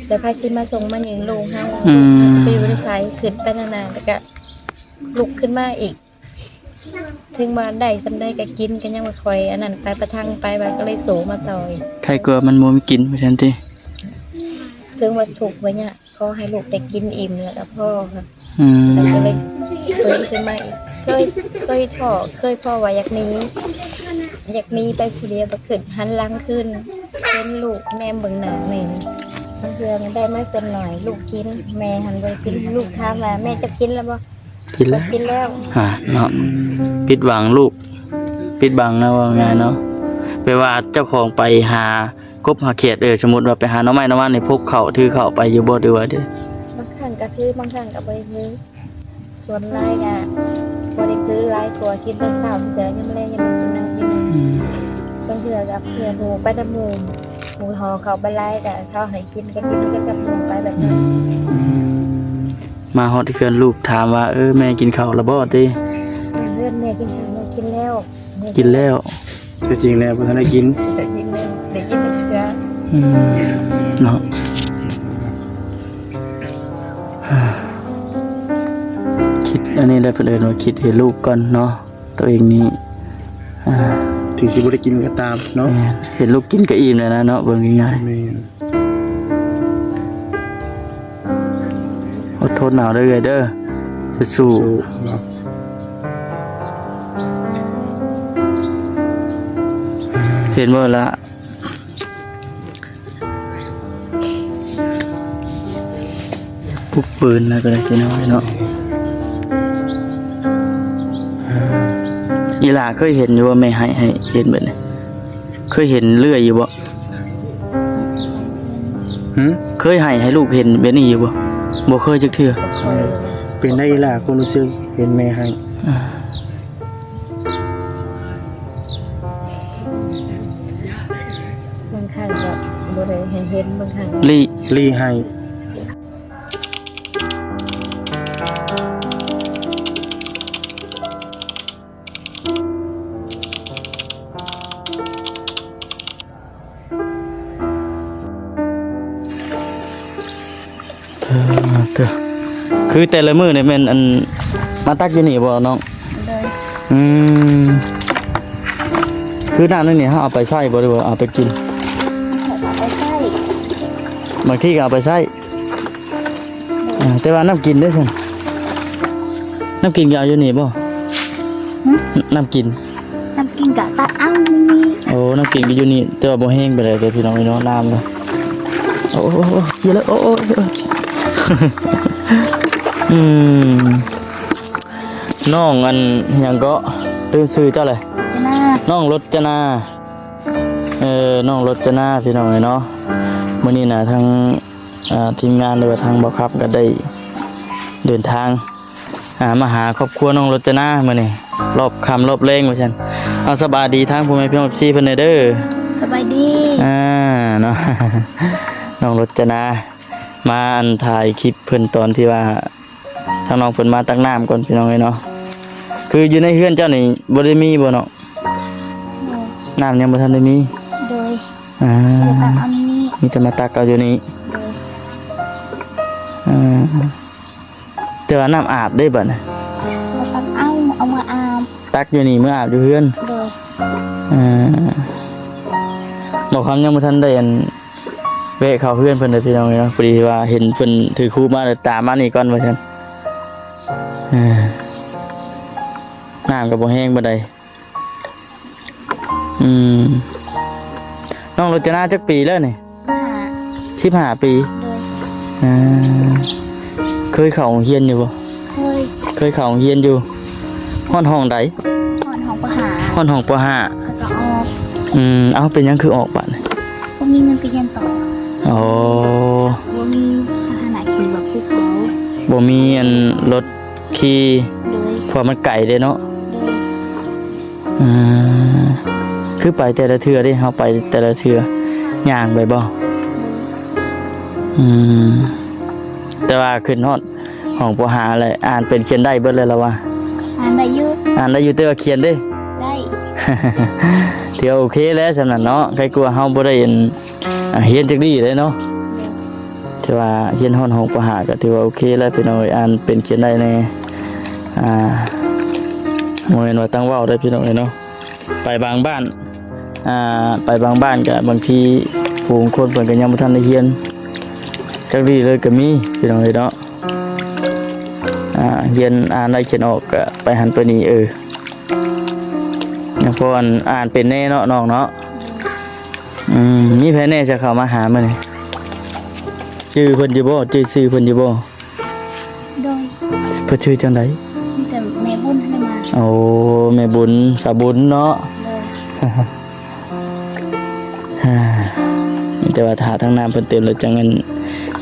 แต่พาสิมาส่งมาหยิงลูกเฮาไปอยู่ในสายขึ้นไปนานๆแล้วก็ลุกขึ้นมาอีกถึงมาได้สำได้ก็กินกันยังบ่ค่อยอันนั้นไปประทังไปว่าก็เลยโสมาต่อยใครกลัวมันบ่มีกินว่าซั่นติถึงว่าถูกไว้เนี่ยขอให้ลูกได้กินอิ่มแล้วพ่อค่ะแล้วก็เลยขึ้นมาอีกเคยพ่อว่าอยากหนีไปผู้เดียวบ่ขึ้นหันหลังขึ้นเป็นลูกแม่เบิ่งหน้าแม่บางเทื่อมันได้มาส่วนหน่อยลูกกินแม่หันไปกินลูกถามว่าแม่จะกินแล้วบ่กินแล้วเนาะปิดหวังลูกปิดบังนะว่าไงเนาะแปลว่าเจ้าของไปหากบหาเขียดสมมุติว่าไปหาหน่อไม้หน่อว่านนี่พกเข้าถือเข้าไปอยู่บ่หรือว่าเด้บางครั้งก็ถือบางครั้งก็บ่ได้ถือส่วนหลายก็บ่ได้ถือหลายกว่ากินตอนเช้าเดี๋ยวยังไม่ได้ยังไม่กินน้ำบางเทื่อกับเพื่อนหมู่ไปตะหมู่หอเขาไปไล่แต่เขาให้กินก็กินก็กับหมู่ไปแบบนั้นมาฮอดเพื่อนลูกถามว่าแม่กินข้าวแล้วบ่ติเพื่อนแม่กินข้าวกินแล้วแต่จริงแล้วบ่ทันได้กินแต่กินแล้วได้กินเทื่อเนาะคิดอันนี้ได้เพิ่นว่าคิดให้ลูกก่อนเนาะตัวเองนี่ถึงสิบ่ได้กินก็ตามเนาะเห็นลูกกินก็อิ่มแล้วนะเนาะเบิ่งง่ายๆอดทนเอาเด้อเด้อจะสู้เห็นบ่ละปุ๊บปืนแล้วก็ได้สิน้อยเนาะอีหล่าเคยเห็นอยู่ว่าไม่ให้เห็นแบบนี้เคยเห็นเลื่อยอยู่บ่เคยให้ลูกเห็นแบบนี้อยู่บ่เคยจักเทื่อเป็นได้อีหล่าความรู้สึกเห็นแม่ให้บางครั้งก็บ่ได้เห็นบางครั้งลีให้คือแต่ละมื้อเนี่ยแม่นอันมาตักอยู่นี่บ่น้องคือน้ำนี่เฮาเอาไปใช้บ่หรือว่าเอาไปกินเอาไปใช้บางทีก็เอาไปใช้แต่ว่าน้ำกินเด้อซั่นน้ำกินก็เอาอยู่นี่บ่น้ำกินก็ตักเอานี่โอ้น้ำกินก็อยู่นี่แต่ว่าบ่แห้งไปเลยเด้อพี่น้องน้ำเนาะโอ้เหี้ยแล้วโอ้น้องอันยังก็ลืมชื่อเจ้าเลยน้องรจนาน้องรจนาพี่น้องเนาะมื้อนี้นะทั้งทีมงานหรือว่าทางบ่ครับก็ได้เดินทางมาหาครอบครัวน้องรจนามื้อนี้รอบค่ำรอบแลงว่าซั่นเอาสบายดีทางผู้แม่พี่น้องพี่เพิ่นเด้อสบายดีเนาะน้องรจนามาถ่ายคลิปเพิ่นตอนที่ว่าทางน้องเพิ่นมาตักน้ำก่อนพี่น้องเนาะคืออยู่ในเฮือนเจ้านี่บ่ได้มีบ่เนาะน้ำยังบ่ทันได้มีโดยมีแต่มาตักเอาอยู่นี่แต่ว่าน้ำอาบได้บ่น่ะตักเอามาอาบตักอยู่นี่มื้ออาบอยู่เฮือนโดยบอกคำยังบ่ทันได้แวะเข้าเฮือนเพิ่นเด้อพี่น้องเนาะพอดีว่าเห็นเพิ่นถือคูมาแล้วตามมานี่ก่อนว่าซั่นน้ำกับบ่แห้งบ่ได้น้องรจนาจักปีแล้วนี่15 ปีเคยเข้าโรงเรียนอยู่บ่เคยเข้าโรงเรียนอยู่ห้องใดห้องป .5 ก็ออกเอาเป็นหยังคือออกบัดบ่มีเงินไปเรียนต่ออ๋อบ่มีทหารขี่แบบภูเขาบ่มีรถขี่เพราะมันไกลเด้เนาะคือไปแต่ละเทื่อเด้เฮาไปแต่ละเทื่อย่างไปบ่แต่ว่าขึ้นฮอดห้องป .5 เลยอ่านเป็นเขียนได้เบิดเลยล่ะว่าอ่านได้อยู่แต่ว่าเขียนได้เที่ยวโอเคแล้วสำนั้นเนาะใครกลัวเฮาบ่ได้เรียนจักดีเลยเนาะ ถือว่าเขียนฮอด6ปหาก็ถือว่าโอเคแล้วพี่น้องเอ้ยอ่านเป็นเขียนได้แน่บ่แม่นว่าตั้งเว้าได้พี่น้องเอ้ยเนาะไปบางบ้านไปบางบ้านก็บางทีผู้คนเพิ่นก็ยังบ่ทันได้เรียนจักดีเลยก็มีพี่น้องเอ้ยเนาะเรียนอ่านได้เขียนออกก็ไปหันไปนี่เพราะอ่านเป็นแน่เนาะน้องเนาะมีแผนแน่จะเข้ามาหามื้อนี้ชื่อเพิ่นอยู่บ่ชื่อเพิ่นอยู่บ่ โดย เพิ่นชื่อจังได๋มีแต่แม่บุญให้มา โอ้แม่บุญสาบุญเนาะ มีแต่ว่าถ้าทางน้ำเพิ่นเต็มแล้วจังงั้น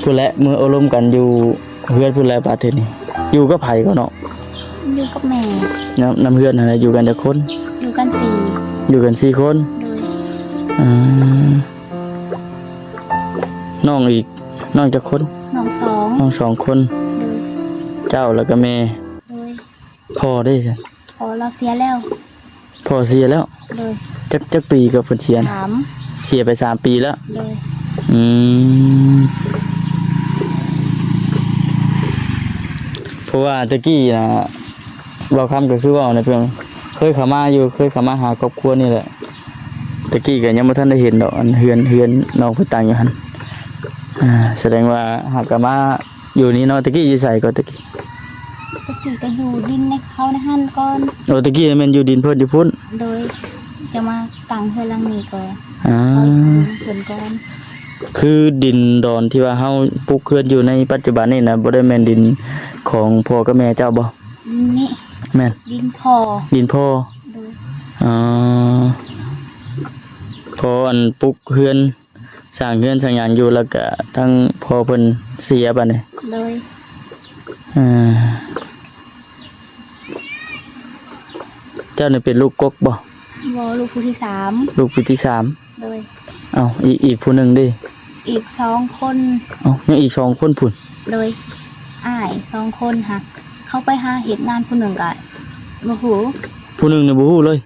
ผู้และมืออารมณ์กันอยู่เฮือนผู้และประเทศนี้อยู่กับไผก็เนาะ อยู่กับแม่ น้ำเฮือนนั่นแหละอยู่กันจักคน อยู่กัน4อยู่กัน4คนน้องอีกน้องจักคน น้อง2น้อง2คนเจ้าแล้วก็แม่พ่อได้จ้ะ พอเราเสียแล้ว พ่อเสียแล้วจักปีก็เพิ่นเสียนะเสียไป3 ปีแล้วเพราะว่าตะกี้นะเราคำก็คือว่าในเพิ่นเคยเข้ามาหาครอบครัวนี่แหละตะกี้ก็ยังบ่ทันได้เห็นดอกอันเฮือนน้องเพิ่นตั้งอยู่หั่นแสดงว่าหากมาอยู่นี่เนาะตะกี้อยู่ไสก็ตะกี้ก็อยู่ดินในเขาในหั่นก่อนโอ้ตะกี้แม่นอยู่ดินเพิ่นอยู่พุ่นโดยจะมาตั้งเฮือนหลังนี้ก่อนเพิ่นก่อนคือดินดอนที่ว่าเฮาปลูกเฮือนอยู่ในปัจจุบันนี่นะบ่ได้แม่นดินของพ่อกับแม่เจ้าบ่นี่แม่นดินพ่อพออันปลูกเฮือนสร้างเฮือนสร้างหยังอยู่แล้วก็ทั้งพ่อเพิ่นเสียบัดนี้เลยเจ้านี่เป็นลูกกกบ่ลูกผู้ที่3ลูกผู้ที่3เลยอีกผู้หนึงดิอีก2คนยังอีก2คนพุ่นเลยอ้าย2คนค่ะเข้าไปหาเฮ็ดงานผู้หนึงก็บ่ฮู้ผู้หนึงนี่บ่ฮู้เลย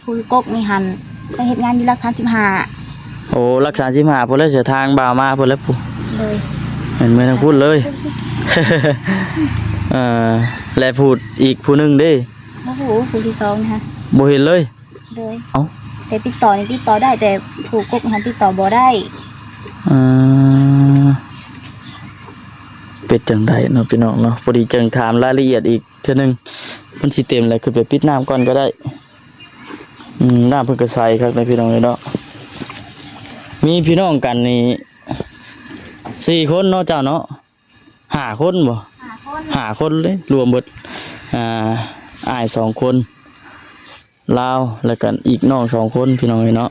ผู้กกนี่หั่นไปเฮ็ดงานอยู่รัก35โอ้รัก35พุ่นแล้วเสียทางบ่าวมาพุ่นแล้วพุ่นเลยเห็นมั้ยทั้งพุ่นเลยและพูดอีกผู้หนึงดิบ่ฮู้ผู้ที่2นะคะบ่เห็นเลยแต่ติดต่อได้แต่ผู้กกหันติดต่อบ่ได้เป็นจังไดเนาะพี่น้องเนาะพอดีจังถามรายละเอียดอีกเทื่อนึงมันสิเต็มเลยคือไปปิดน้ำก่อนก็ได้น้ำเพิ่นก็ใสครับในพี่น้องเนาะมีพี่น้องกันนี่4คนเนาะเจ้าเนาะ5คนบ่5คนเลยรวมเบิดอ้าย2คนลาวแล้วกันอีกน้อง2คนพี่น้องเนาะ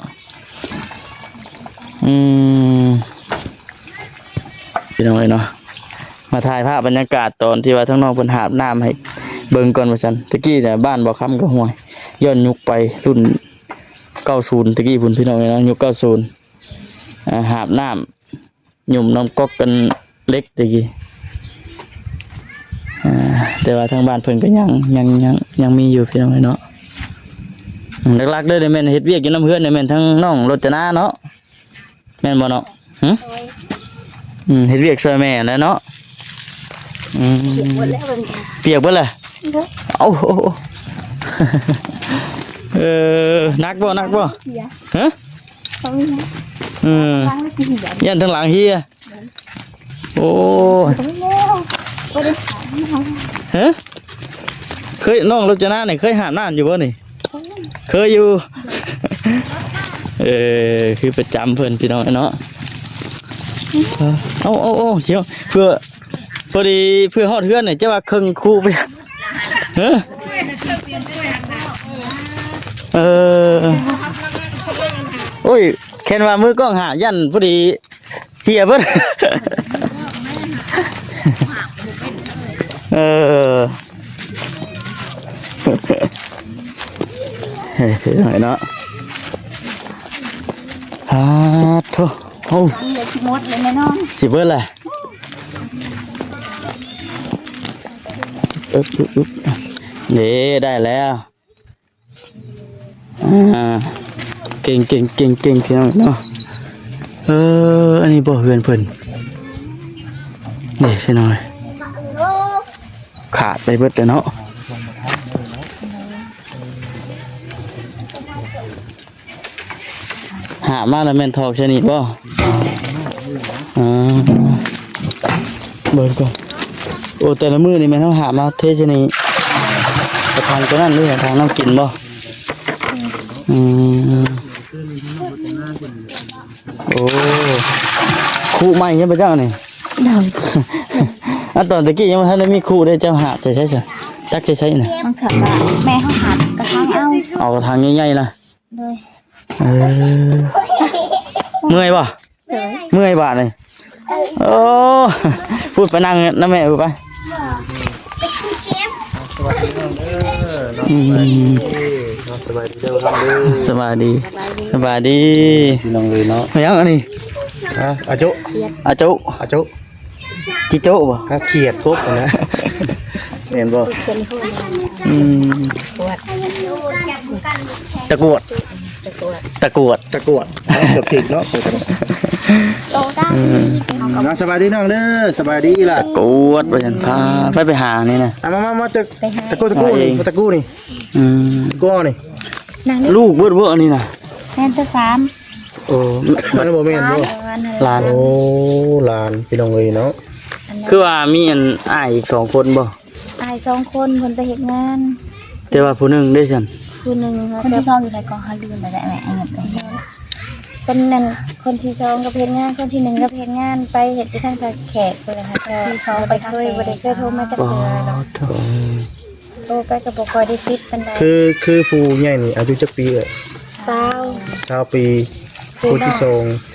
พี่น้องเนาะมาถ่ายภาพบรรยากาศตอนที่ว่าทั้งน้องเพิ่นหาบน้ำให้เบิ่งก่อนว่าซั่นตะกี้เนี่ยบ้านบ่ค้ำก็ห่วยย้อนยุคไปรุ่น90ตะกี้พุ่นพี่น้องเนาะยุค90หาบน้ำหยุ่มน้ำก๊อกกันเล็กตะกี้แต่ว่าทางบ้านเพิ่นก็ยังมีอยู่พี่น้องเนาะหลักๆเด้อแม่นเฮ็ดเวียกอยู่น้ำเฮือนแม่นทั้งน้องรจนาเนาะแม่นบ่เนาะเฮ็ดเวียกช่วยแม่แล้วเนาะเปียกเบิดแล้วเอ้านักบ่ฮะยันทั้งหลังเฮียโอ้ฮะเคยน้องรจนาเนี่ยเคยหาบน้ำอยู่บ่นี่เคยอยู่คือประจำเพิ่นพี่น้องเนาะเอาเชียวเพื่อพอดีเพื่อฮอดเฮือนเนี่ยจะว่าครึ่งคู่ไปโอ้ยแค่ว่ามือกล้องหายันพอดีเฮียเพิ่นหน่อยเนาะโธ่โอ้หมดเลยแม่น้องสิเบิดแหละนี่ได้แล้วเก่งพี่น้องเนาะอันนี้บ่เฮือนเพิ่น นี่พี่น้อยขาดไปเบิดเลยเนาะหามาแล้วแม่นทอกชนิดบ่เบิดก่อนโอ้แต่ละมื้อนี่แม่นต้องหามาเทชนิดกระทางตัวนั้นหรือทางน้ำกินบ่โอ้คู่ใหม่ยังไปเจ้านี่ ตอนตะกี้ยังไม่ทันได้มีคู่ได้เจ้าหาจะใช่จ้ะจักจะใช่น่ะ มันเถิดว่าแม่เขาหัดกระทั่งเอา เอากระทางใหญ่ๆล่ะ เลย เมื่อยป่ะเมื่อยบาดเลยโอ้พูดไปนั่งนะแม่พูดไปสบายดีสบายดี พี่น้องเลยเนาะ ไม่ยังอันนี้ อาจุ อาจุ อาจุ จิโจ้ป่ะ ครับเขียดครบนะเห็นบ่ ตะกรวดตะกรวด ตะกรวดเกือบผิดเนาะโตได้ สบายดีน้องเด้อสบายดีล่ะ กวดไปฉันพาไปหานี่นะ มาตะกู้นี่ตะกู้นี่ก้อนี่ ลูกเบิดอันนี้นะ แม่นตัวสาม โอ้มันบ่แม่นบ่ ลาน โอ้ลานพี่น้องเลยเนาะ คือว่ามีอันอ้ายอีก2คนบ่ อาย2คนคนไปเฮ็ดงาน แต่ว่าผู้หนึงได้ฉัน ผู้หนึ่งคนที่สองอยู่ในกองหาลืมไปแล้วแม่เงินไปคนนั้นคนที่สองก็เพชรงานคนที่หนึ่งก็เพชรงานไปเห็ดที่ทางแขกเลยค่ะที่สองไปเคยบ่ได้เคยโทรมาจากเดือหรอกโทรไปก็บ่ค่อยได้ติดปานใด คือผู้ใหญ่นี่อายุจักปีเอ้ย 20 ปีคนที่2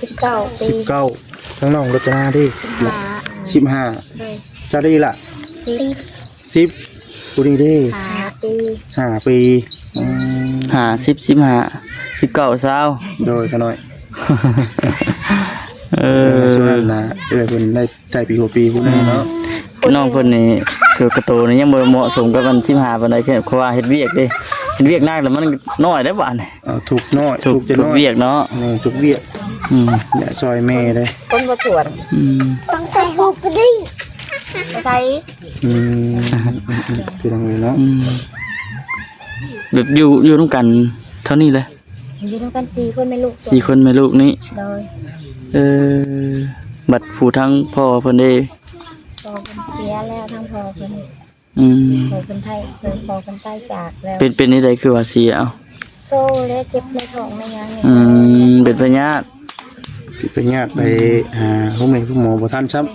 19 ปี 19ทั้งน้องรจนาที่15จะได้ล่ะ10ผู้นี้ได้5 ปี19 โดยขน้อย ส่วนนะเพิ่นได้ใจปีกว่าปีผู้นี้เนาะ น้องเพิ่นนี่คือกระโตนี่ยังบ่เหมาะสมกับมัน15ปานใดแค่เพราะว่าเฮ็ดเวียกเด้เฮ็ดเวียกหนักแล้วมันน้อยได้บ่นี่ ถูกน้อย ถูก จะน้อย เวียกเนาะ ถูกเวียกอย่าซอยแม่เด้ คนบ่ตรวจต้องใส่ฮูกดิใส่ คือทางนี้เนาะ แบบอยู่ร่วมกันเท่านี้เลย อยู่ด้วยกัน4คนแม่ลูก 4คนแม่ลูกนี้ โดย บัดผู้ทั้งพ่อเพิ่นได้ พอเพิ่นเสียแล้วทั้งพอเพิ่นพอเพิ่นไทยเพิ่นพอเพิ่นตายจากแล้ว เป็นนี่ใดคือว่าเสียเอา โซ่และเจ็บในท้องไม่ยั้ง เป็นพญาติ ไปญาติไปหาผู้แม่ผู้หมอบ่ทันครับ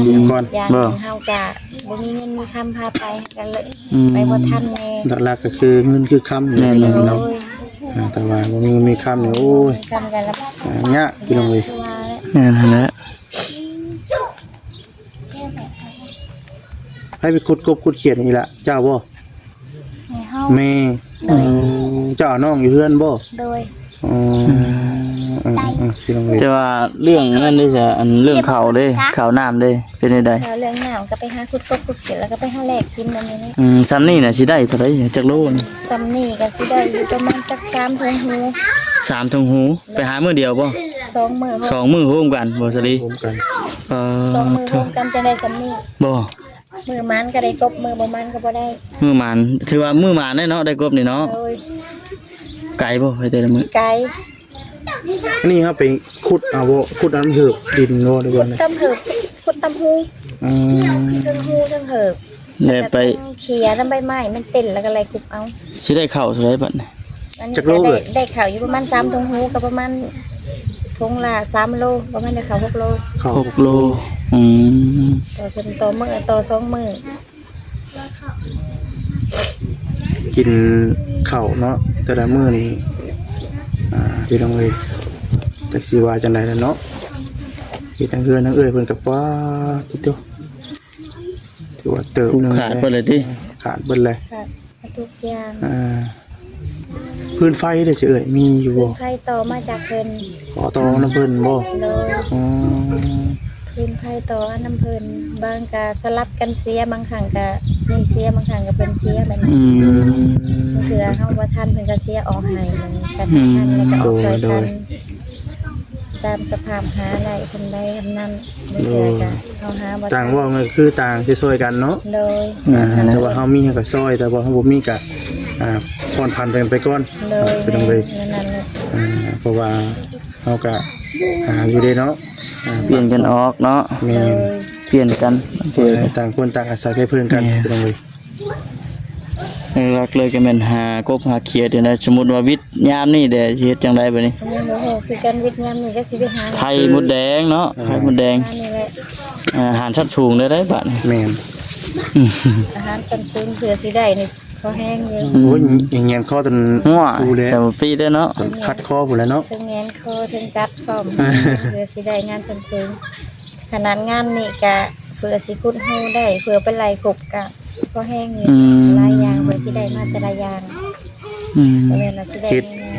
เสีย ก่อน อย่างเฮาก็บ่มีเงินมีคำพาไปกันเลยไปบ่ทันแน่ หลักๆก็คือเงินคือคำอยู่เนาะแต่ว่าบ่มีเงินมีคำนี่โอ้ย คำกันแล้ว ยากพี่น้องเอ้ย นั่นแหละ ให้ไปขุดกบขุดเขียดนี่ล่ะเจ้าบ่ ให้เฮา แม่เจ้าน้องอยู่เฮือนบ่ โดย พี่น้องเอ้ย แต่ว่าเรื่องนั่นได้จ้ะอันเรื่องข่าวเด้ข่าวน้ำเด้เป็นนี่ใด แล้วเรื่องหนาวก็ไปหาขุดกบขุดเขียดแล้วก็ไปหาแลกกินนั่นนี่ ซ้ำนี่น่ะสิได้เท่าใดจักโลน ซ้ำนี่ก็สิได้อยู่ประมาณจัก3ถึงหู 3ถุงหูไปหามื้อเดียวบ่ 2มื้อ 2มื้อโฮมกันบ่สลี รวมกัน 2มื้อรวมกันจะได้ซ้ำนี่ บ่ มื้อมันก็ได้กบมื้อบ่มันก็บ่ได้ มื้อหมานถือว่ามื้อหมานได้เนาะได้กบนี่เนาะ โดย ไกลบ่ไปแต่ละมื้อ ไก่ นี่ครับไปขุดเอาบ่ขุดน้ำเหือบดินโน่ดีกว่านะ ตำเหิบขุดตำหูทั้งหูทั้งเหิบ แล้วไป เขียทั้งใบไม้มันเต้นแล้วก็อะไรคุบเอา สิได้เข้าเท่าใดบัดนี้ อันนี้ก็ได้ข่าวอยู่ประมาณ3ถุงหูกับประมาณถุงละ3 โลประมาณได้ข่าว6 โล 6 โลต่อเป็นต่อมื้อต่อ2 มื้อ กินข้าวเนาะแต่ละมื้อนี่พี่น้องเอ้ยจักสิว่าจังได๋ล่ะเนาะเฮ็ดทั้งเฮือนทั้งเอ้ยเพิ่นก็ว่าติโตถือว่าเติบนึง ขาดเพิ่นเลยติ ขาดเบิดเลย ค่ะทุกอย่าง พื้นไฟเด้อสิเอ้ยมีอยู่บ่ ไผต่อมาจากเพิ่น ขอต่อน้ำเพิ่นบ่ โดย อ๋อ พื้นไผต่อน้ำเพิ่นบางก็สลับกันเสียบางครั้งก็มีเสียบางครั้งก็เพิ่นเสียแบบนี้เถื่อเฮาบ่ทันเพิ่นก็เสียออกให้มันก็ทันแล้วก็ออกซอยกันตามสภาพหาอะไรเพิ่นได้ทำนั้นเถื่อก็เฮา เขาหาบ่ ต่างว่าก็คือต่างสิซอยกันเนาะ โดย แต่ว่าเฮามีก็ซอยแต่ว่าเฮาบ่มีก็ผ่อนผันไปก่อน โดย พี่น้องเลย นั่นแหละ เพราะว่าเฮาก็หาอยู่เด้เนาะ เปลี่ยนกันออกเนาะ แม่ โด น ย เปลี่ยนกันบางที ต่างคนต่างอาศัยเพื่อนกันพี่น้องเลย หลักเลยก็แม่นหากบหาเขียดนี่นะสมมุติว่าวิทย์ยามนี่เด้สิเฮ็ดจังไดบัดนี้ อันนี้โอ้โหคือการวิทย์ยามนี่ก็สิไปหา ไข่มดแดงเนาะไข่มดแดง อันนี้แหละ อาหารชั้นสูงได้บัดนี้ แม่น อาหารสันซึ้งเผื่อสิได้นี่เขาแห้งอยู่ โอ้ยอย่างเงี้ยข้อจน หัว ดูแล แต่ว่าปีได้เนาะ จนคัดคอหมดแล้วเนาะ ถึงแงนคอถึงกัดพร้อมเผื่อสิได้งานสันซึ้งขนาดงานนี่กะเผื่อสิคุดหูได้เผื่อเป็นไรกบกะเขาแห้งอยู่หลายอย่างเผื่อสิได้มาแต่ละอย่าง อืม แต่เวลาสิได้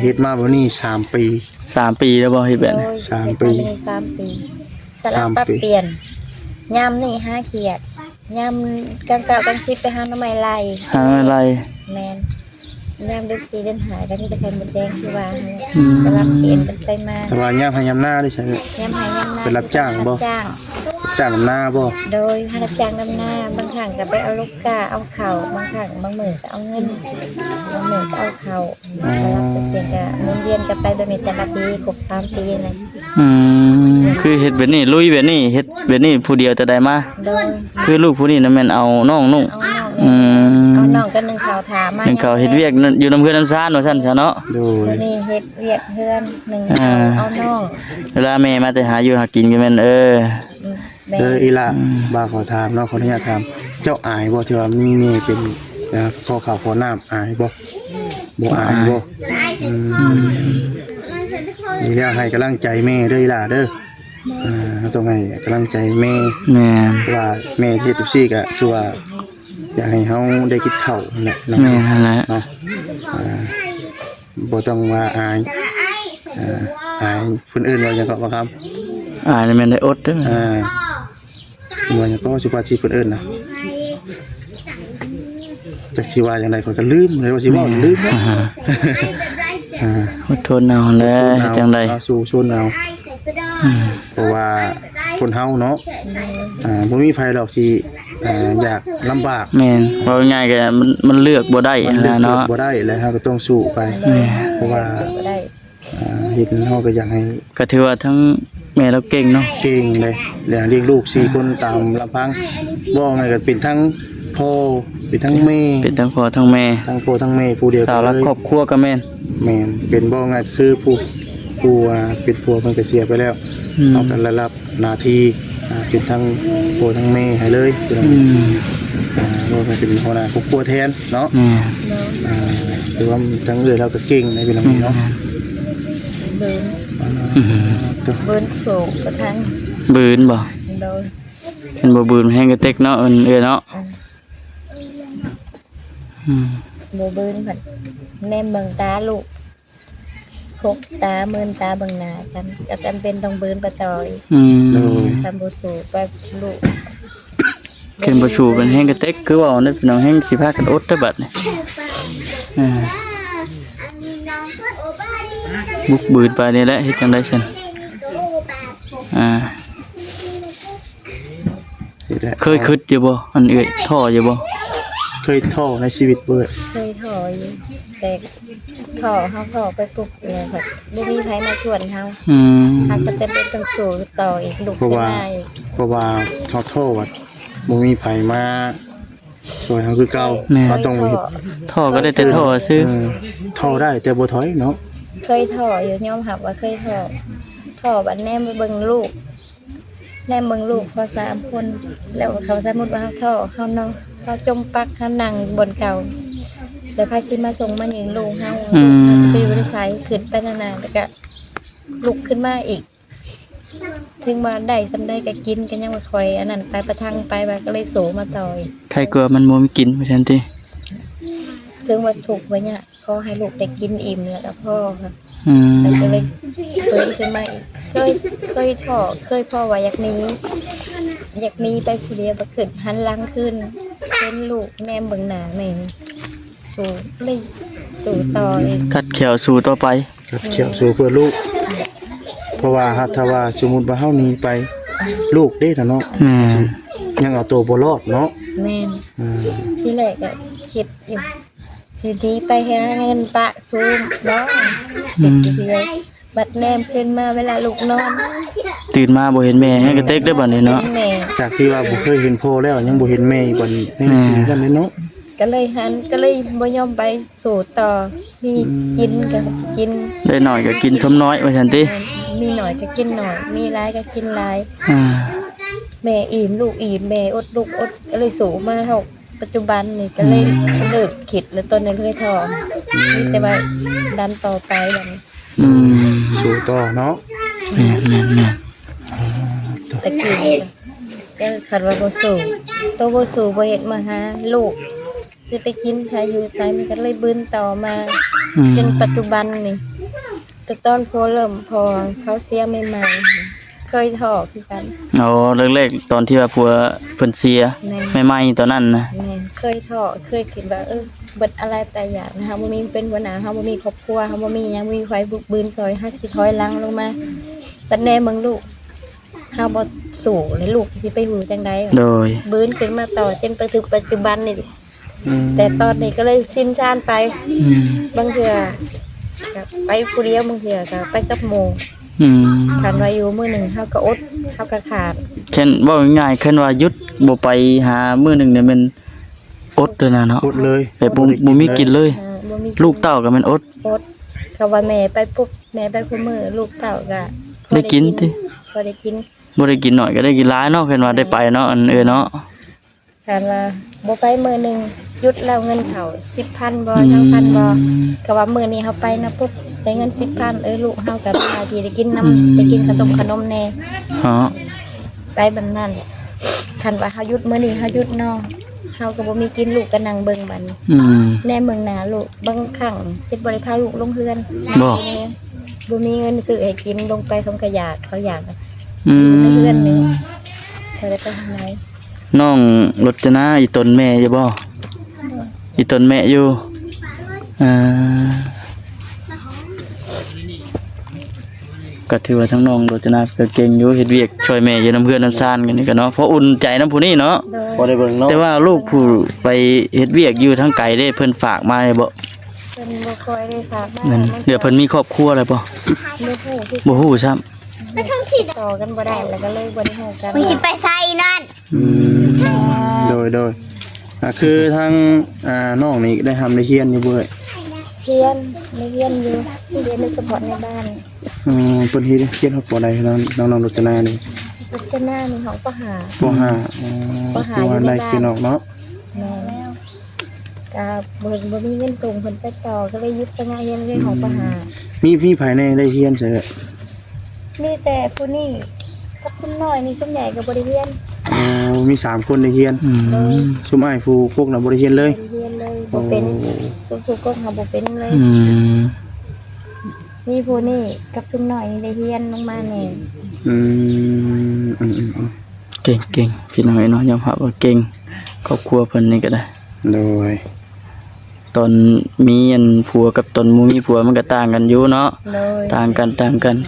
เฮ็ดมาวันนี้3 ปี 3 ปีแล้วบ่เฮ็ดแบบนี้ 3 ปี 3 ปีสลับปรับเปลี่ยนยามนี่5เกียรติยามกลางๆกลาง10ไปหาหน่อไม้ไล่ หาอะไร แมนยามเดือน4เดือน5ก็มีแต่ไข่มดแดงคือว่าสลับเปลี่ยนกันไปมา แต่ว่ายามให้ยามหน้าได้ใช่ไหม ยามหายามนา เป็นรับจ้างบ่ รับจ้าง จ้างหน้าบ่ โดยให้รับจ้างนำหน้าบางครั้งก็ไปเอาลูกกาเอาเข่าบางครั้งบางมื้อก็เอาเงินบางมื้อก็เอาเข่าสลับเปลี่ยนกันหมุนเวียนกันไปโดยมีแต่ละปีครบ3 ปีเลย อืมคือเฮ็ดแบบนี้ลุยแบบนี้เฮ็ดแบบนี้ผู้เดียวจะได้มา โดย คือลูกผู้นี้น่ะแม่นเอาน้องนุ่ง เอาน้อง อืม เอาน้องกันหนึ่งข่าวถามมา นึงเขาเฮ็ดเวียกนั่นอยู่นำเพื่อนนำซ่านว่าซั่นซะเนาะ โดย เดี๋ยวนี้เฮ็ดเวียกเพื่อนหนึ่ง อ่า เอาน้อง เวลาแม่มาแต่หาอยู่หากินก็แม่นแม่ อีล่ะบ่าขอถามเนาะขออนุญาตถามเจ้าอายบ่ที่ว่ามีเมียเป็นขอข้าวขอน้ำอายบ่อายบ่นี่แล้วให้กำลังใจแม่เด้ออีล่ะเด้อต้องให้กำลังใจแม่ แม่น ว่าแม่ที่ตุ๊ซี่ก็คือว่าอยากให้เฮาได้กินข้าวนั่นแหละเนาะ แม่นนั่นแหละ เนาะบ่ต้องว่าอายอายคนอื่นว่าจังก็บ่ครับ นี่แม่นได้อดเด้อ ว่าจังก็สิว่าสิคนอื่นน่ะจักสิว่าจังได๋ก็ลืมเลยว่าสิเว้าลืมเนาะ อดทนเอาแหล้วเฮ็ดจังได๋ เอาสู่ชนเอาเพราะว่าคนเฮาเนาะบ่มีไผดอกที่อยากลำบาก แม่นว่าง่ายๆก็มันเลือกบ่ได้ มันเลื แล้ อ ว ก เนาะ บ่ได้แล้วเฮาก็ต้องสู้ไปเพราะว่า ก็ได้ เฮ็ดเฮาก็อยากให้ ก็ถือว่าทั้งแม่เราเก่งเนาะ เก่งเลยแล้วเลี้ยงลูก4คนตามลำพังบ่แม่นก็เป็นทั้งพ่อเป็นทั้งแม่ เป็นทั้งพ่อทั้งแม่ ทั้งพ่อทั้งแม่ผู้เดียว สาวรักครอบครัวก็แม่น แม่นเป็นบ่ง่ายคือผู้เป็นผัวเพิ่นก็เสียไปแล้วเอากันระรับหน้าที่เป็นทั้งพ่อทั้งแม่ให้เลยพี่น้องว่าเป็นหัวหน้าครอบครัวแทนเนาะ แม่ ถือว่าทั้งเอื้อเราก็เก่งในพี่น้องเนาะ เบิร์น ตัว เบิร์นโศกกระทั่ง บืนบ่ โดย เห็นบ่บืนแฮงกระเต็กเนาะเนาะ โบเบิร์นผัดแนมเบิ่งตาลูกพกตาเมินตาเบิ่งหน้ากันก็จำเป็นต้องเบิร์นประจอย โดย ทำบุสูไปลูก เข็นบ่สู่เป็นแฮงกระเต็กคือว่าเนาะพี่น้องแฮงสิพากันอดเด้อบัดนี่บุกบืนไปนี่แหละเฮ็ดจังได๋ซั่น นี่แหละ เคยคิดอยู่บ่อันเอ้ยท้ออยู่บ่ เคยท้อในชีวิตเบิด เคยถอยอยู่แต่ถอไปปลุกเลยแบบบ่มีใครมาชวนเฮาหากก็จะเป็นต้องสู้ต่ออีกลูก เพราะ จะ ว่า มาอีก เพราะว่าท้อว่าบ่มีไผมาช่วยเฮาคือเก่าเราต้องเฮ็ด ท้อก็ได้แต่ท้อซื่อ ท้อได้แต่บ่ถอยเนาะ เคยถออยู่ยอมรับว่าเคยถอบัดแนมไปเบิ่งลูกแนมเบิ่งลูกพอ3คนแล้วเขาสมมุติว่าเฮาเฮาเนาะเขาจมปักเฮานั่งบนเก่าแต่พาสิมาส่งมายิงลูกเฮาสิไปอยู่ในสายขึ้นไปนานๆแล้วก็ลุกขึ้นมาอีกถึงมาได้สำได้ก็กินกันยังบ่ค่อยอันนั้นไปประทังไปว่าก็เลยโสมาต่อย ใครกลัวมันบ่มีกินว่าซั่นติ ถึงว่าถูกไว้เนี่ยขอให้ลูกได้กินอิ่มแล้วก็พ่อค่ะ ม ก็เลยฟื้นขึ้นมาอีกเคยพ่อว่าอยากหนี้ไปผู้เดียวบ่ขึ้นหันหลังขึ้นเห็นลูกแนมเบิ่งหน้าแม่สู้เลยสู้ต่ออีก กัดแขวสู่ต่อไป ครับเขียวสู้เพื่อลูก เพราะว่าถ้าว่าสมมุติว่าเฮาหนีไป ลูกเด้เนาะยังเอาตัวบ่รอดเนาะ แม่น อืม ที่แรกก็คิดอยู่สิดีไปให้เงินปะซูมเนาะเด็กเดียวบัดแนมขึ้นมาเวลาลูกนอน ตื่นมาบ่เห็นแม่ให้กระเตกได้บัดนี้เนาะ แม่ จากที่ว่าบ่เคยเห็นพ่อแล้วยังบ่เห็นแม่อีกบัดนี้ยังสิกันเลยเนาะ ก็เลยหันก็เลยบ่ยอมไปสู่ต่อมีกินก็กิน ได้หน่อยก็กินสมน้อยว่าซั่นติ มีหน่อยก็กินหน่อย มีหลายก็กินหลาย อ่า แม่อิ่มลูกอิ่มแม่อดลูกอดก็เลยสูงมาเท่าปัจจุบันนี่ก็เลยเลิกคิดแล้วตอนนี้เลยท้อมีแต่ว่าดันต่อไปแบบนี้ อืม สู่ต่อเนาะ แม่น ตะกี้นี่ก็คันว่าบ่สูงตัวบ่สูงบ่เฮ็ดมาหาลูกจะไปกินใช้อยู่ใช้มันก็เลยบืนต่อมา อืม จนปัจจุบันนี่แต่ตอนพอเริ่มพอเขาเสียใหม่ๆเคยท้อคือกัน เอาแรกๆตอนที่ว่าผัวเพิ่นเสีย แม่ ใหม่ๆตอนนั้นนะ แม่เคยท้อเคยคิดว่าเบิดอะไรแต่อย่างนะคะบ่มีเป็นหัวหน้าเฮาบ่มีครอบครัวเฮาบ่มีหยังบ่มีไฟบุกบืนซอยเฮาสิถอยหลังลงมาบัดแน่เบิ่งลูกเฮาบ่สู้แล้วลูกสิไปอยู่จังได๋ โดย บืนขึ้นมาต่อจนไปถึงปัจจุบันนี่ อืม แต่ตอนนี้ก็เลยสิ้นชาญไป อืม บางเทื่อก็ไปผู้เดียวบางเทื่อก็ไปกับหมู่ อืม คันว่าอยู่มื้อหนึงเฮาก็อดเฮาก็ขาด เช่นเว้าง่ายๆคันว่าหยุดบ่ไปหามื้อหนึงเนี่ยมันอดเลยนะเนาะ อดเลย แต่บ่มีกินเลย บ่มี ลูกเต้าก็แม่นอด อดเขาว่าแม่ไปปุ๊บแม่ไปผู้มื้อลูกเต้าก็พอ ได้กินติ พอได้กิน บ่ได้กินหน่อยก็ได้กินหลายเนาะเพิ่นว่าได้ไปเนาะอันเนาะ คันว่าบ่ไปมื้อหนึงหยุดแล้วเงินเข้า 10,000 บ่ทั้งพันบ่ก็ว่ามื้อนี้เฮาไปนะปุ๊บได้เงิน 10,000ลูกเฮาก็พาที่ได้กินน้ำได้กินขนมแน่ ฮะ ไปแบบนั้นคันว่าเฮาหยุดมื้อนี้เฮาหยุดเนาะเฮาก็บ่มีกินลูกก็นั่งเบิ่งบัดนี้ อืม แน่เมืองหน้าลูกบางครั้งเฮ็ดบ่ได้พาลูกลงเรือน บ่ บ่มีเงินซื้อให้กินลงไปเขาก็อยากเขาอยาก อื ในเรือน ม นี่เขาได้ไปทางไหน น้องรจนาอีตนแม่อยู่บ่อีตนแม่อยู่อ่าก็ถือว่าทั้งน้องรจนาก็เก่งอยู่เฮ็ดเวียกช่วยแม่อยู่น้ำเพื่อนน้ำซ่านกันนี่ก็เนาะเพราะอุ่นใจน้ำผู้นี้เนาะ โดย พอได้เบิ่งเนาะ แต่ว่าลูกผู้ไปเฮ็ดเวียกอยู่ทางไกลเด้เพิ่นฝากมาได้บ่ เพิ่นบ่ค่อยได้ฝากมา นั่นเดี๋ยวเพิ่นมีครอบครัวแล้วบ่ บ่ฮู้คือ บ่ฮู้ซ้ำ ต่อกันบ่ได้แล้วก็เลยบ่ได้ฮู้กัน ไปสิไปใส่นั่น อืมโดยคือทางน้องนี่ได้ทำได้เฮียนอยู่เว้ย เรียนไม่เรียนอยู่เรียนในเฉพาะในบ้าน เพิ่นเฮียนฮอดปอใดน้องรจนานี่ พัฒนาในห้องก็หา ปห้าตัวได้คือน้องเนาะ แม่ก็บ่มีเงินส่งเพิ่นไปต่อก็เลยยึดสงะเรียนเรื่องของก็หา มีภายในได้เฮียนเสร็จ มีแต่ผู้นี้กับซุ่มน้อยนี่ซุ่มใหญ่ก็บ่ได้เรียน มี3คนได้เฮียน อืม เลย ชุมอ้ายผู้พวกน่ะบ่ได้เฮียนเลย บ่ได้เรียนเลยบ่เป็นซุ่มผู้ก็หาบ่เป็นเลย อืม มีผู้นี้กับซุ่มน้อยนี่ได้เรียนลงมาแน่ อืม เก่งพี่น้องเนาะยอมรับว่าเก่งครอบครัวเพิ่นนี่ก็ได้ โดย ตอนมีอันผัวกับตอนบ่มีผัวมันก็ต่างกันอยู่เนาะ เลย ต่างกัน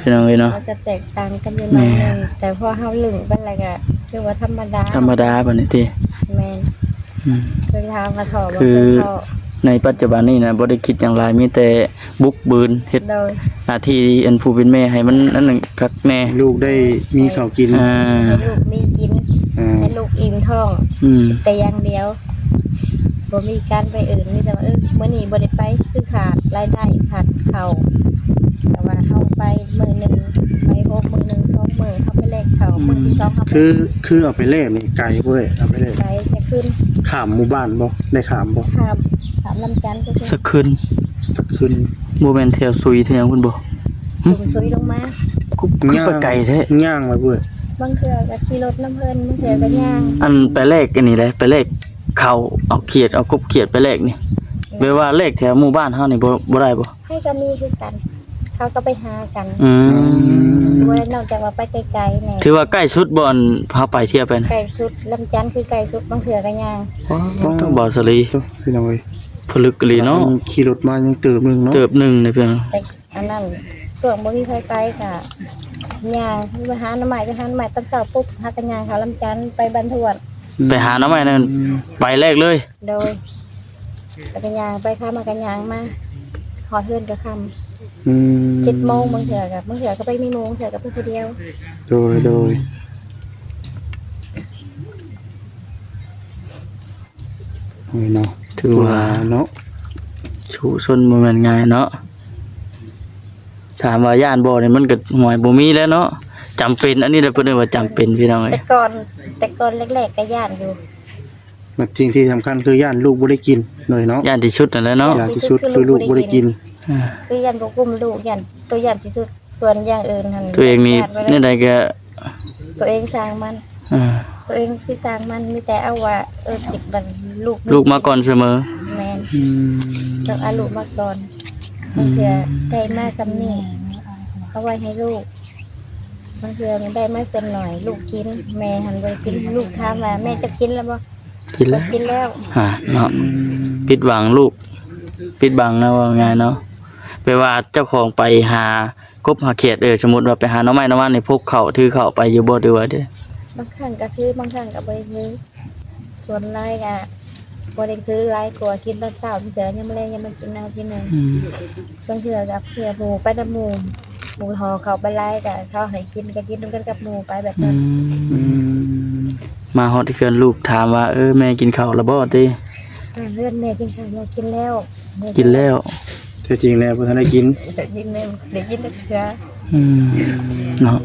พี่น้องเนาะ มันจะแตกต่างกันอยู่หน่อยนึงแต่พอเฮาลึงไปแล้วก็คือว่าธรรมดา ธรรมดาบัดนี้ติ แม่น อืม เคยถามมาถอบ่ คื เค อ ยถอ ในปัจจุบันนี้นะบ่ได้คิดอย่างไรมีแต่บุกบืนเฮ็ด โดย หน้าที่อันผู้เป็นแม่ให้มันอันนึงคักแน่ ลูกได้มีข้าวกิน อ่า ให้ลูกมีกิน ให้ลูกอิ่มท้อง อืม แต่อย่างเดียวบ่มีการไปอื่นมีแต่ว่ามื้อนี้บ่ได้ไปคือขาดรายได้ขาดข้าวแต่ว่าเฮาไปมื้อหนึงไปโฮมมื้อหนึง2มื้อเฮาไปแลกข้าวมื้อที่2เฮาไป คือเอาไปแลกนี่ไกลเว้ยเอาไปแลก ไปจะขึ้น ข้ามหมู่บ้านบ่ได้ข้ามบ่ ถามลำจันทร์ก็ สั คื กคืน สักคืน บ่แม่นแถวซุยแถวหยังพุ่นบ่ ผมซุยลงมา กูคือไปไกลแท้ ย่างไว้เว้ย บางเทื่อก็ขี่รถน้ำเพิ่นบางเทื่อก็ย่าง อันไปแลกอันนี้เลยไปแลกข้าวเอาเขียดเอากบเขียดไปแลกนี่แปลว่าแลกแถวหมู่บ้านเฮานี่บ่ได้บ่ ให้ก็มีคือกัน เขาก็ไปหากัน อืม บ่ได้นอกจากว่าไปไกลๆแน่ ถือว่าใกล้สุดบ่อนพาไปเที่ยวไปนะ ไกลสุดลำจันทร์คือไกลสุดบางเทื่อก็ย่าง ต้องบ่อสลี โตพี่น้องเอ้ย ผลึกกะลีเนาะ ขี่รถมายังเติบนึงเนาะ เติบหนึงนี่เพิ่น แต่อันนั้นช่วงบ่มีไฟไปก็ ย่างไปหาหน่อไม้ตอนเช้าปุ๊บหากันย่างเขาลำจันไปบ้านทวด ไปหาหน้ำใหม่นั่นไปแรกเลย โดยไปกันย่างไปข้ามมากันย่างมาหอดเฮือนกับคำ7 โมงบางเถื่อก็ไปมีโมงเถื่อก็ไปคนเดียวโดยโอ้ยเนาะ ถือว่า เนาะ ชูชนบ่แม่นง่ายเนาะถามว่าย่านบ่นี่มันก็หวยบ่มีแล้วเนาะจำเป็นอันนี้แหละเพิ่นเรียกว่าจำเป็นพี่น้องเอ้ แต่ ย ก่อนแรกๆก็ย่านอยู่ มันจริงที่สำคัญคือย่านลูกบ่ได้กินหน่อยเนาะ ย่านที่สุดนั่นแหละเนาะ ย่านที่สุดคือลูกบ่ได้กิน คือยันบ่กุ้มลูกยันตัวยันที่สุดส่วนอย่างอื่นหั่น ตัวเองนี่นี่ใดก็ ตัวเองสร้างมัน อ่า ตัวเองคือสร้างมันมีแต่เอาว่าผิดบันลูก ลูกมาก่อนเสมอ แม่นต้องเอาลูกมาก่อนบางเทื่อได้มาซ้ำนี่เอาไว้ให้ลูกบางเทื่อมันได้มาส่วนหน่อยลูกกินแม่หันไปกินลูกถามว่าแม่จะกินแล้วบ่ กินแล้ว กินแล้ว เนาะปิดหวังลูกปิดบังนะว่าไงเนาะไปว่าเจ้าของไปหากบหาเขียดสมมุติว่าไปหาหน่อไม้หน่อมันนี่พกเข้าถือเข้าไปอยู่บ่ด้วยว่าเด้อบ างครั้งก็คือบางครั้งก็บ่ได้ซื้อส่วนหลายก็บ่ได้ซื้อหลายกว่ากินตอนเช้าเทื่อยังบ่แลยังมากินเอาที่นึง บางเทื่อกับเพื่อหมูไปน้ำหมูห่อเขาไปไล่แต่เขาให้กินก็กินด้วยกันกับหมูไปแบบนั้น มาฮอดเพื่อนลูกถามว่าแม่กินข้าวแล้วบ่ติ เพื่อนแม่กินข้าวเรากินแล้ว กินแล้ว แต่จริงแล้วบ่ทันได้กิน กินแม่เด็กกินแต่เถื่อ เนาะ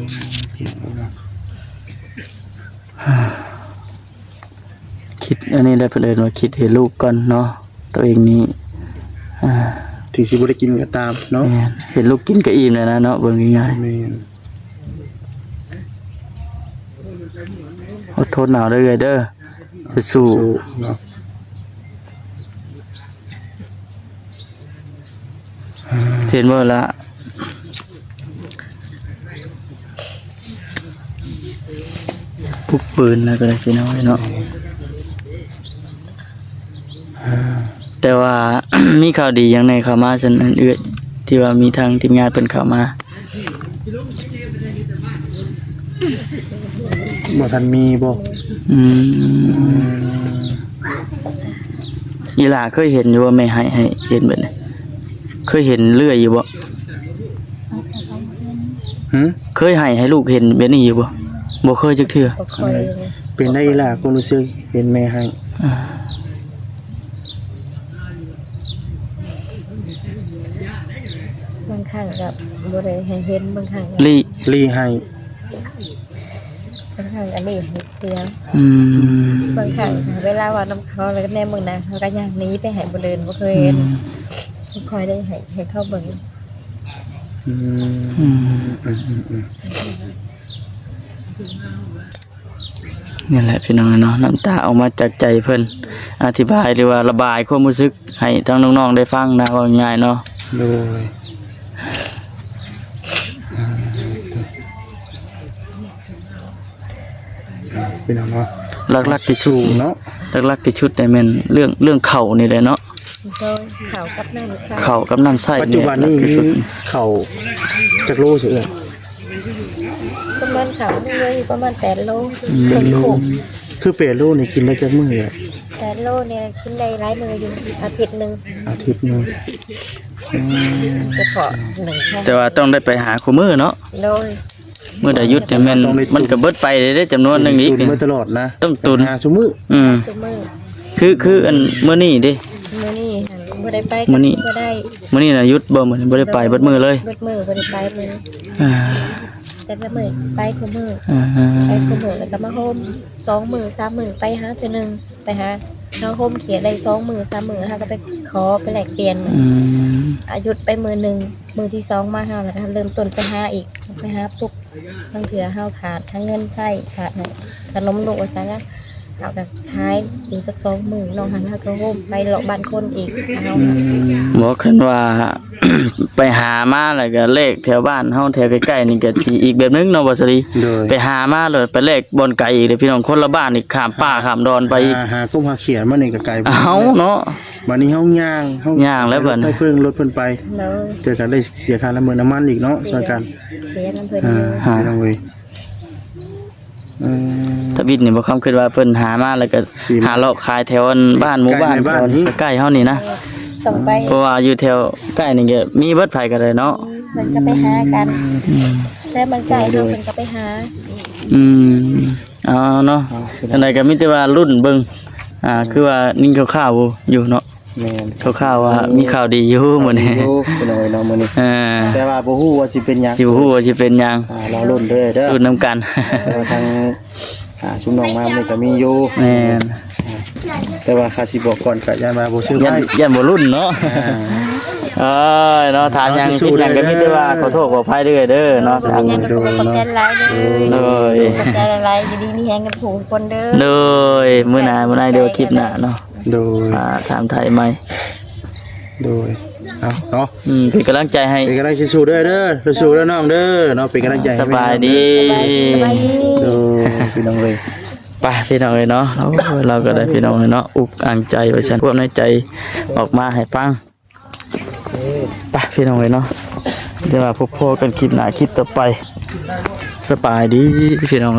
คิดอันนี้ได้เพิ่นเอิ้นว่าคิดให้ลูกก่อนเนาะตัวเองนี่ ถึงสิบ่ได้กินก็ตามเนาะ แม่นเห็นลูกกินก็อิ่มแล้วนะเนาะเบิ่งง่าย แม่น ๆอดทนเอาเด้อเด้อสู้ เนาะ เห็นบ่ละปุ๊บปืนแล้วก็ได้พี่น้องเนาะแต่ว่า มีข่าวดีอย่างในเข้ามาฉันอันเอื้อที่ว่ามีทางทีมงานเพิ่นเข้ามา บ่ทันมีบ่ อีหล่าเคยเห็นอยู่ว่าแม่ให้เห็นแบบนี้เคยเห็นเลื่อยอยู่บ่ หึ เคยให้ลูกเห็นแบบนี้อยู่บ่เคยจักเทื่อ ก็คอยเลย เป็นได้ล่ะความรู้สึกเห็นแม่ให้ บางครั้งกับบริเห็นบางครั้ง ลีให้ บางครั้งอันนี้เตียง บางครั้งเวลาว่าน้ำเขาแล้วก็แน่มึงนะเขาก็ย่างนี้ไปหายบริเวณบ่เคยเห็นคอยได้ให้เข้าเบิ่ง นี่แหละพี่น้องเนาะน้ำตาออกมาจากใจเพิ่นอธิบายหรือว่าระบายความรู้สึกให้ทั้งน้องๆได้ฟังนะว่าง่ายเนาะ โดยพี่น้องเนาะ หลักๆที่สุด เนาะ หลักๆที่สุดได้แม่นเรื่องข้าวนี่แหละเนาะ โดยเขากับน้ำใส่ ข้าวกับน้ำใช้ ปัจจุบันนี้ หลักที่สุด เขาจักโลเสือ ประมาณเขาเลยประมาณ8 โลเป็นโขก คือเป็ดโลนี่กินได้จักมื้ออะ 8 โลเนี่ยกินได้หลายมื้ออยู่อาทิตย์นึง อาทิตย์หนึง เฉพาะ1 ครั้ง แต่ว่าต้องได้ไปหาคู่มือเนาะ โดย มื้อใดหยุดเนี่ยแม่นมันก็เบิดไปได้จำนวนหนึงอีก ตุนมาตลอดนะ ต้องตุน หาซุมื้อ ซุมื้อ คืออันมื้อนี้เด้ มื้อนี้หั่นบ่ได้ไป มื้อนี้ บ่ได้ มื้อนี้น่ะหยุดบ่มื้อนี้บ่ได้ไปเบิดมื้อเลย เบิดมื้อบ่ได้ไปมื้อ อ่า แต่ละมื้อไปคู่มื้อ อ่า ไปคู่มื้อแล้วก็มาโฮม2 มื้อ3 มื้อไปหาเทื่อนึงไปหาเฮาโฮมเขียนได้2 มื้อ3 มื้อเฮาก็ไปขอไปแลกเปลี่ยน หยุดไปมื้อหนึงมื้อที่2มาเฮาแล้วก็เริ่มต้นไปหาอีกไปหาปุ๊บบางเทื่อเฮาขาดทั้งเงินใช้ขาดขนมลูกว่าซั่นนะเฮาก็ขายอยู่สัก2 มื้อน้องหันเฮาก็โฮมไปเลาะบ้านคนอีกเฮา บอกคันว่า ไปหามาแล้วก็เลขแถวบ้านเฮาแถวใกล้ๆนี่ก็สิอีกแบบนึงเนาะบ่สดี โดย ไปหามาเลยไปเลขบนไกลอีกเด้อพี่น้องคนละบ้านอีกข้ามป่าข้ามดอนไปอีก หากุ้มหาเขียนมานี่ก็ไกล เอาเนาะ บัดนี้เฮาย่าง ย่างแล้วบัดนี้ ไปเพิ่งรถเพิ่นไป เลย เจอกันได้เสียค่าน้ำมันอีกเนาะช่วยกัน เสียน้ำเพิ่น พี่น้องเว้ย ทวิตนี่บ่คำคิดว่าเพิ่นหามาแล้วก็ สิ หาเลาะขายแถวบ้านหมู่บ้าน ใกล้ในบ้านนี้ ใกล้เฮานี่นะ ต้องไป เพราะว่าอยู่แถวใกล้นี่ก็มีเบิดไผก็ได้เนาะ มันก็ไปหากันแล้วมันไกลเฮาเพิ่นก็ไปหา อืมเอาเนาะจังไดก็มีแต่ว่ารุ่นเบิ่งคือว่านิ่งข่าวๆอยู่เนาะ แม่น ข่าวๆว่ามีข่าวดีอยู่มื้อนี้ อยู่พี่น้องเอ้ยเนาะมื้อนี้แต่ว่าบ่ฮู้ว่าสิเป็นหยัง สิบ่ฮู้ว่าสิเป็นหยัง รอลุ้นเด้อเด้อ รุ่นนํกัน แต่ว่าทางชุมน้องมามันก็มีอยู่ แม่น แต่ว่าค่าสิบอกก่อนก็อย่ามาบ่ซื้อ ยั ไว้ นยันบ่รุ่นเนาะเอ้ยเนาะถามหยังคิดหยังก็มีแต่ว่าขอโทษขออภัยเด้อเด้อเนาะ เป็นยังก็ขอบใจหลายเด้อ เลย ขอบใจหลายๆดีๆมีแฮงกันถูกคนเด้อ เลยมื้อหน้าเดี๋ยวคลิปหน้าเนาะ โดย ถามไทยใหม่ โดยเอาเนาะ เป็นกำลังใจให้ เป็นกำลังใจสู้เด้อเด้อสู้เด้อน้องเด้อเนาะเป็นกำลังใจให้ สบายดี สบายดี โดยพี่น้องเลย ไปพี่น้องเลยเนาะเราก็ได้พี่น้องเลยเนาะอุกอ่างใจไว้ฉันพวกในใจออกมาให้ฟังไปพี่น้องเลยเนาะเดี๋ยวมาพบกันคลิปหน้าคลิปต่อไปสบายดีพี่น้อง